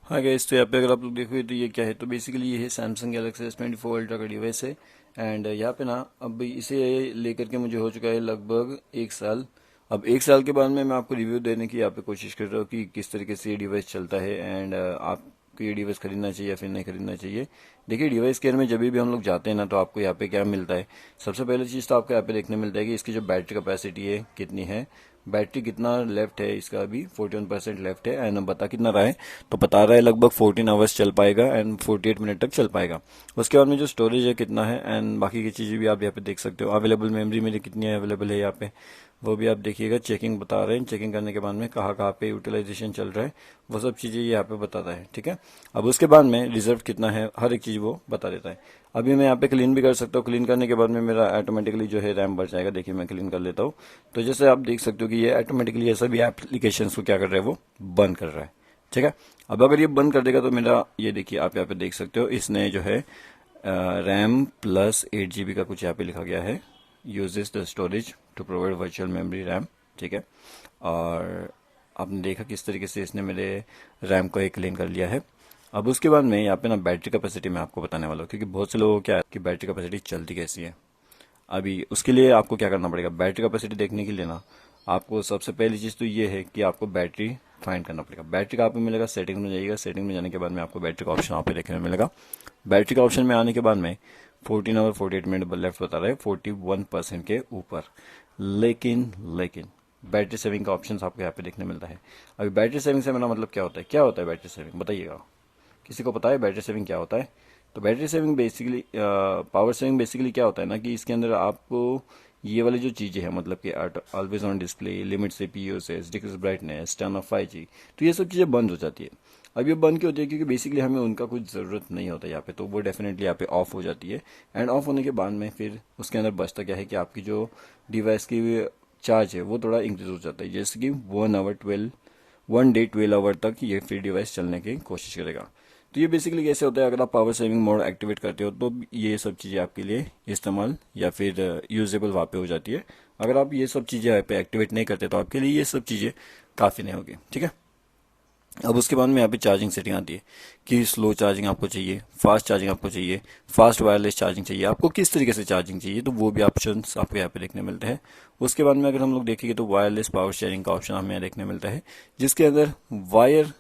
हाँ गाइस, तो यहाँ पे अगर आप लोग देखोगे तो ये क्या है, तो बेसिकली ये है सैमसंग गैलेक्सी S24 अल्ट्रा का डिवाइस है। एंड यहाँ पे ना अब इसे लेकर के मुझे हो चुका है लगभग 1 साल। अब 1 साल के बाद में मैं आपको रिव्यू देने की यहाँ पे कोशिश कर रहा हूँ कि किस तरीके से ये डिवाइस चलता है। एंड आपको ये डिवाइस खरीदना चाहिए या फिर नहीं खरीदना चाहिए। देखिए, डिवाइस केयर में जब भी हम लोग जाते हैं ना, तो आपको यहाँ पे क्या मिलता है। सबसे पहले चीज़ तो आपको यहाँ पे देखने मिलता है कि इसकी जो बैटरी कैपेसिटी है कितनी है। बैटरी कितना लेफ्ट है इसका, अभी 41% लेफ्ट है। एंड बता कितना रहा है, तो बता रहा है लगभग 14 आवर्स चल पाएगा एंड 48 मिनट तक चल पाएगा। उसके बाद में जो स्टोरेज है कितना है एंड बाकी की चीज़ें भी आप यहाँ पे देख सकते हो। अवेलेबल मेमोरी मेरी कितनी है अवेलेबल है यहाँ पे, वो भी आप देखिएगा। चेकिंग बता रहे हैं, चेकिंग करने के बाद में कहाँ कहाँ पे यूटिलाइजेशन चल रहा है, वो सब चीज़ें यहाँ पे बताता है। ठीक है, अब उसके बाद में रिजर्व कितना है, हर एक चीज़ वो बता देता है। अभी मैं यहाँ पे क्लीन भी कर सकता हूँ। क्लीन करने के बाद में मेरा ऑटोमेटिकली जो है रैम बढ़ जाएगा। देखिए, मैं क्लीन कर लेता हूँ। तो जैसे आप देख सकते हो कि ये ऑटोमेटिकली ये सभी एप्लीकेशन को क्या कर रहा है, वो बंद कर रहा है। ठीक है, अब अगर ये बंद कर देगा तो मेरा ये देखिए, आप यहाँ पे देख सकते हो इसने जो है रैम प्लस 8 GB का कुछ यहाँ पे लिखा गया है, uses the storage to provide virtual memory RAM. ठीक है, और आपने देखा किस तरीके से इसने मेरे रैम को एक क्लीन कर लिया है। अब उसके बाद में यहाँ पे ना बैटरी कैपेसिटी मैं आपको बताने वाला हूँ, क्योंकि बहुत से लोगों को क्या है कि बैटरी कैपेसिटी चलती कैसी है। अभी उसके लिए आपको क्या करना पड़ेगा, बैटरी कैपेसिटी देखने के लिए ना आपको सबसे पहली चीज़ तो ये है कि आपको बैटरी फाइंड करना पड़ेगा। बैटरी का आपको मिलेगा, सेटिंग में जाइएगा। सेटिंग में जाने के बाद में आपको बैटरी का ऑप्शन आप देखने में मिलेगा। बैटरी का ऑप्शन में आने के बाद में 14 आवर 48 मिनट लेफ्ट बता रहा है, 41% के ऊपर। लेकिन लेकिन बैटरी सेविंग का ऑप्शन आपको यहाँ पे देखने मिलता है। अभी बैटरी सेविंग से मेरा मतलब क्या होता है, क्या होता है बैटरी सेविंग, बताइएगा। किसी को पता है बैटरी सेविंग क्या होता है? तो battery saving basically, power saving basically क्या होता है ना, कि इसके अंदर आपको ये वाली जो चीज़ें हैं, मतलब कि always on display, limit CPU usage, decrease brightness, turn off 5G, तो ये सब चीज़ें बंद हो जाती है। अब ये बंद क्यों होती है, क्योंकि बेसिकली हमें उनका कुछ ज़रूरत नहीं होता यहाँ पे, तो वो डेफिनेटली यहाँ पे ऑफ हो जाती है। एंड ऑफ होने के बाद में फिर उसके अंदर बचता क्या है कि आपकी जो डिवाइस की चार्ज है वो थोड़ा इंक्रीज हो जाता है। जैसे कि 1 डे 12 आवर तक ये फिर डिवाइस चलने की कोशिश करेगा। तो ये बेसिकली कैसे होता है, अगर आप पावर सेविंग मोड एक्टिवेट करते हो तो ये सब चीज़ें आपके लिए इस्तेमाल या फिर यूजेबल वहाँ पे हो जाती है। अगर आप ये सब चीज़ें यहाँ पे एक्टिवेट नहीं करते तो आपके लिए ये सब चीज़ें काफ़ी नहीं होगी। ठीक है, अब उसके बाद में यहाँ पे चार्जिंग सेटिंग आती है कि स्लो चार्जिंग आपको चाहिए, फास्ट चार्जिंग आपको चाहिए, फास्ट वायरलेस चार्जिंग चाहिए, आपको किस तरीके से चार्जिंग चाहिए, तो वो भी ऑप्शन आपको यहाँ पे देखने मिलते हैं। उसके बाद में अगर हम लोग देखेंगे तो वायरलेस पावर शेयरिंग का ऑप्शन हमें यहाँ देखने मिलता है, जिसके अंदर वायर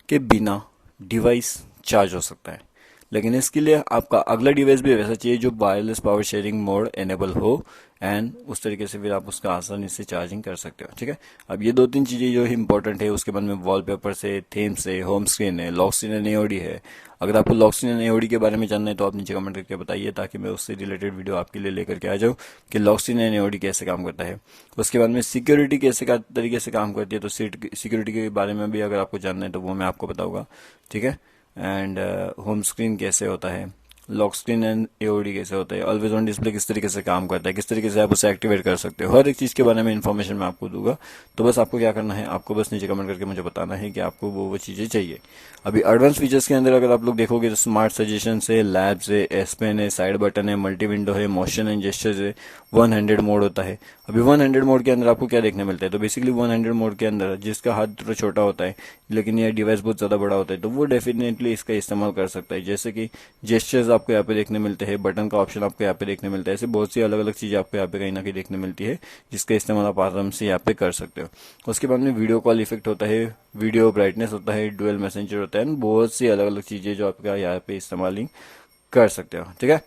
के बिना डिवाइस चार्ज हो सकता है। लेकिन इसके लिए आपका अगला डिवाइस भी वैसा चाहिए जो wireless power sharing mode enable हो, एंड उस तरीके से फिर आप उसका आसानी से चार्जिंग कर सकते हो। ठीक है, अब ये 2-3 चीज़ें जो इंपॉर्टेंट है। उसके बाद में वॉलपेपर से, थीम से, होम स्क्रीन है, लॉक स्क्रीन है, AOD है। अगर आपको लॉक स्क्रीन AOD के बारे में जानना है तो आप नीचे कमेंट करके बताइए, ताकि मैं उससे रिलेटेड वीडियो आपके लिए लेकर के आ जाऊँ कि लॉक स्क्रीन AOD कैसे काम करता है। उसके बाद में सिक्योरिटी कैसे का तरीके से काम करती है, तो सिक्योरिटी के बारे में भी अगर आपको जानना है तो वो मैं आपको बताऊंगा। ठीक है, एंड होम स्क्रीन कैसे होता है, लॉक स्क्रीन एंड AOD कैसे होता है, ऑलवेज ऑन डिस्प्ले किस तरीके से काम करता है, किस तरीके से आप उसे एक्टिवेट कर सकते हो, हर एक चीज़ के बारे में इन्फॉर्मेशन मैं आपको दूंगा। तो बस आपको क्या करना है, आपको बस नीचे कमेंट करके मुझे बताना है कि आपको वो चीज़ें चाहिए। अभी एडवांस फीचर्स के अंदर अगर आप लोग देखोगे तो स्मार्ट सजेशन है, लैब्स है, S पेन है, साइड बटन है, मल्टी विंडो है, मोशन एंड जेस्चर्स है, 100 मोड होता है। अभी 100 मोड के अंदर आपको क्या देखने मिलता है, तो बेसिकली 100 मोड के अंदर जिसका हाथ थोड़ा छोटा होता है लेकिन यह डिवाइस बहुत ज़्यादा बड़ा होता है, तो वो डेफिनेटली इसका इस्तेमाल कर सकता है। जैसे कि जेस्चर्स आपको यहाँ पे देखने मिलते हैं, बटन का ऑप्शन आपको यहाँ पे देखने मिलता है, ऐसे बहुत सी अलग अलग चीज़ें आपको यहाँ पे कहीं ना कहीं देखने मिलती है, जिसका इस्तेमाल आप आराम से यहाँ पे कर सकते हो। उसके बाद में वीडियो कॉल इफेक्ट होता है, वीडियो ब्राइटनेस होता है, डुअल मैसेंजर होता है, बहुत सी अलग अलग चीज़ें जो आपका यहाँ पे इस्तेमाल कर सकते हो। ठीक है,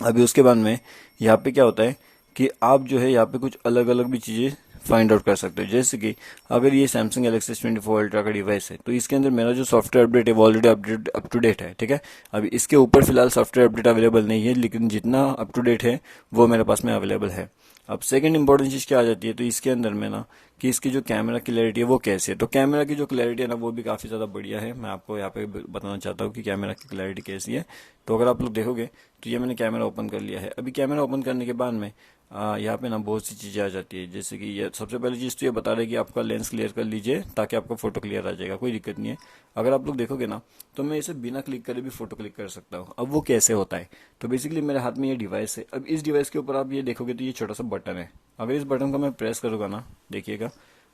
अभी उसके बाद में यहाँ पे क्या होता है कि आप जो है यहाँ पे कुछ अलग अलग भी चीज़ें फाइंड आउट कर सकते हो। जैसे कि अगर ये सैमसंग गैलेक्सी S24 अल्ट्रा का डिवाइस है तो इसके अंदर मेरा जो सॉफ्टवेयर अपडेट है वो already update up to date है। ठीक है, अभी इसके ऊपर फिलहाल सॉफ्टवेयर अपडेट अवेलेबल नहीं है, लेकिन जितना अप टू डेट है वो मेरे पास में अवेलेबल है। अब सेकंड इंपॉर्टेंट चीज़ क्या आ जाती है, तो इसके अंदर में ना कि इसकी जो कैमरा क्लैरिटी है वो कैसी है, तो कैमरा की जो क्लैरिटी है ना वो भी काफ़ी ज़्यादा बढ़िया है। मैं आपको यहाँ पे बताना चाहता हूँ कि कैमरा की क्लैरिटी कैसी है। तो अगर आप लोग देखोगे तो ये मैंने कैमरा ओपन कर लिया है। अभी कैमरा ओपन करने के बाद में यहाँ पे ना बहुत सी चीज़ें आ जाती है। जैसे कि ये सबसे पहली चीज़ तो ये बता रहे कि आपका लेंस क्लियर कर लीजिए ताकि आपका फोटो क्लियर आ जाएगा, कोई दिक्कत नहीं है। अगर आप लोग देखोगे ना तो मैं इसे बिना क्लिक करे भी फोटो क्लिक कर सकता हूँ। अब वो कैसे होता है, तो बेसिकली मेरे हाथ में ये डिवाइस है। अब इस डिवाइस के ऊपर आप ये देखोगे तो ये छोटा सा बटन है। अगर इस बटन को मैं प्रेस करूँगा ना, देखिएगा,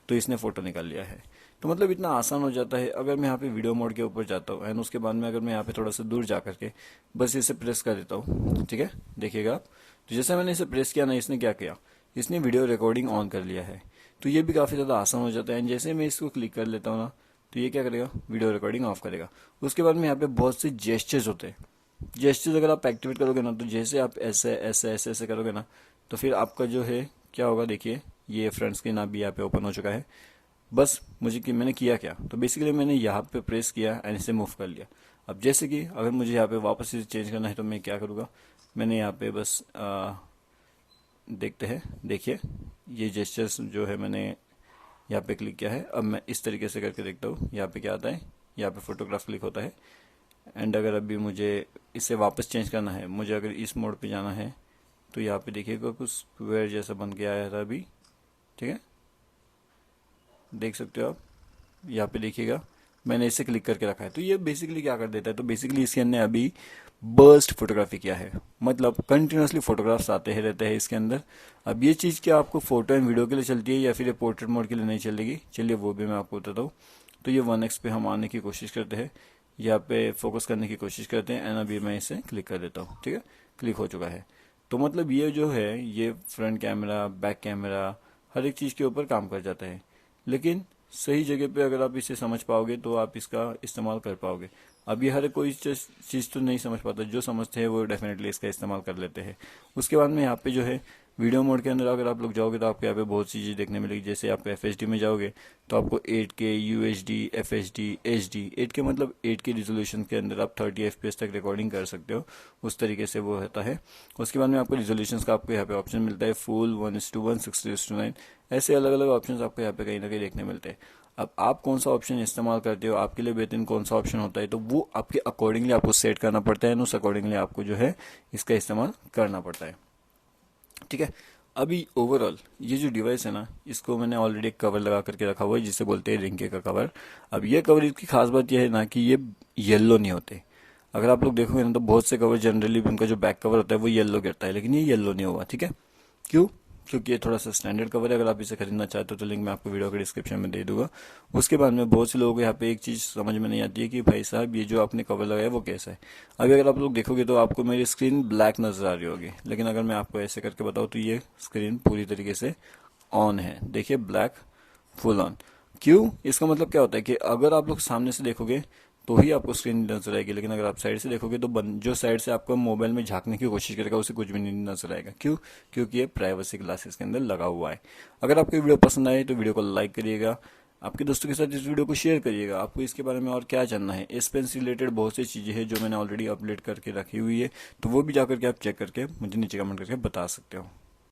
तो इसने फोटो निकाल लिया है। तो मतलब इतना आसान हो जाता है। अगर मैं यहाँ पे वीडियो मोड के ऊपर जाता हूँ एंड उसके बाद में अगर मैं यहाँ पे थोड़ा सा दूर जा करके बस इसे प्रेस कर देता हूँ, ठीक है, देखिएगा आप। तो जैसे मैंने इसे प्रेस किया ना, इसने क्या किया, इसने वीडियो रिकॉर्डिंग ऑन कर लिया है। तो ये भी काफ़ी ज़्यादा आसान हो जाता है। एंड जैसे मैं इसको क्लिक कर लेता हूँ ना, तो ये क्या करेगा, वीडियो रिकॉर्डिंग ऑफ करेगा। उसके बाद में यहाँ पे बहुत से जेस्चर्स होते हैं। जेस्चर्स अगर आप एक्टिवेट करोगे ना, तो जैसे आप ऐसे ऐसे ऐसे ऐसे करोगे ना, तो फिर आपका जो है क्या होगा, देखिए ये फ्रंट स्क्रीन अभी यहाँ पे ओपन हो चुका है। बस मुझे कि मैंने किया क्या, तो बेसिकली मैंने यहाँ पे प्रेस किया एंड इसे मूव कर लिया। अब जैसे कि अगर मुझे यहाँ पे वापस इसे चेंज करना है तो मैं क्या करूँगा, मैंने यहाँ पे बस देखते हैं, देखिए ये जेस्चर्स जो है मैंने यहाँ पे क्लिक किया है। अब मैं इस तरीके से करके देखता हूँ, यहाँ पे क्या आता है, यहाँ पे फोटोग्राफ क्लिक होता है। एंड अगर अभी मुझे इसे वापस चेंज करना है, मुझे अगर इस मोड पे जाना है, तो यहाँ पे देखिएगा कुछ स्क्वायर जैसा बन के आया था अभी, ठीक है, देख सकते हो आप। यहाँ पे देखिएगा मैंने इसे क्लिक करके रखा है। तो ये बेसिकली क्या कर देता है, तो बेसिकली इसके अंदर अभी बर्स्ट फोटोग्राफी किया है, मतलब कंटिन्यूसली फोटोग्राफ्स आते ही रहते हैं इसके अंदर। अब ये चीज़ क्या आपको फोटो एंड वीडियो के लिए चलती है या फिर ये पोर्ट्रेट मोड के लिए नहीं चलेगी, चलिए वो भी मैं आपको बताता हूँ। तो ये 1x पे हम आने की कोशिश करते हैं, यहाँ पे फोकस करने की कोशिश करते हैं एंड अभी मैं इसे क्लिक कर देता हूँ, ठीक है, क्लिक हो चुका है। तो मतलब ये जो है ये फ्रंट कैमरा, बैक कैमरा, हर एक चीज़ के ऊपर काम कर जाता है। लेकिन सही जगह पे अगर आप इसे समझ पाओगे तो आप इसका इस्तेमाल कर पाओगे। अब ये हर कोई चीज़ तो नहीं समझ पाता, जो समझते हैं वो डेफिनेटली इसका इस्तेमाल कर लेते हैं। उसके बाद में यहाँ पे जो है वीडियो मोड के अंदर अगर आप लोग जाओगे तो आपको यहाँ पे बहुत सी चीज़ देखने मिलेगी। जैसे आप FHD में जाओगे तो आपको 8K, UHD, FHD, HD, 8K मतलब 8K रिजोल्यूशन के अंदर आप 30 FPS तक रिकॉर्डिंग कर सकते हो, उस तरीके से वो होता है। उसके बाद में आपको रिजोल्यूशन का आपको यहाँ पे ऑप्शन मिलता है, फुल, 1:1, 60:9, ऐसे अलग अलग ऑप्शन आपको यहाँ पे कहीं ना कहीं देखने मिलते हैं। अब आप कौन सा ऑप्शन इस्तेमाल करते हो, आपके लिए बेहतरीन कौन सा ऑप्शन होता है, तो वो आपके अकॉर्डिंगली आपको सेट करना पड़ता है, उस अकॉर्डिंगली आपको जो है इसका इस्तेमाल करना पड़ता है, ठीक है। अभी ओवरऑल ये जो डिवाइस है ना, इसको मैंने ऑलरेडी एक कवर लगा करके रखा हुआ है जिसे बोलते हैं रिंके का कवर। अब ये कवर इसकी खास बात यह है ना कि ये येलो नहीं होते। अगर आप लोग देखोगे ना तो बहुत से कवर जनरली उनका जो बैक कवर होता है वो येलो गिरता है, लेकिन ये येलो नहीं हुआ, ठीक है। क्यों, क्योंकि ये थोड़ा सा स्टैंडर्ड कवर है। अगर आप इसे खरीदना चाहते हो तो लिंक मैं आपको वीडियो के डिस्क्रिप्शन में दे दूंगा। उसके बाद में बहुत से लोगों को यहाँ पे एक चीज़ समझ में नहीं आती है कि भाई साहब ये जो आपने कवर लगाया वो कैसा है। अभी अगर आप लोग देखोगे तो आपको मेरी स्क्रीन ब्लैक नजर आ रही होगी, लेकिन अगर मैं आपको ऐसे करके बताऊँ तो ये स्क्रीन पूरी तरीके से ऑन है, देखिए ब्लैक फुल ऑन। क्यों, इसका मतलब क्या होता है कि अगर आप लोग सामने से देखोगे तो ही आपको स्क्रीन नजर आएगी, लेकिन अगर आप साइड से देखोगे तो जो साइड से आपको मोबाइल में झांकने की कोशिश करेगा उसे कुछ भी नहीं नजर आएगा। क्यों, क्योंकि ये प्राइवेसी ग्लासेस के अंदर लगा हुआ है। अगर आपको वीडियो पसंद आए तो वीडियो को लाइक करिएगा, आपके दोस्तों के साथ इस वीडियो को शेयर करिएगा। आपको इसके बारे में और क्या जानना है, इस पेन से रिलेटेड बहुत सी चीज़ें हैं जो मैंने ऑलरेडी अपडेट करके रखी हुई है, तो वो भी जाकर के आप चेक करके मुझे नीचे कमेंट करके बता सकते हो।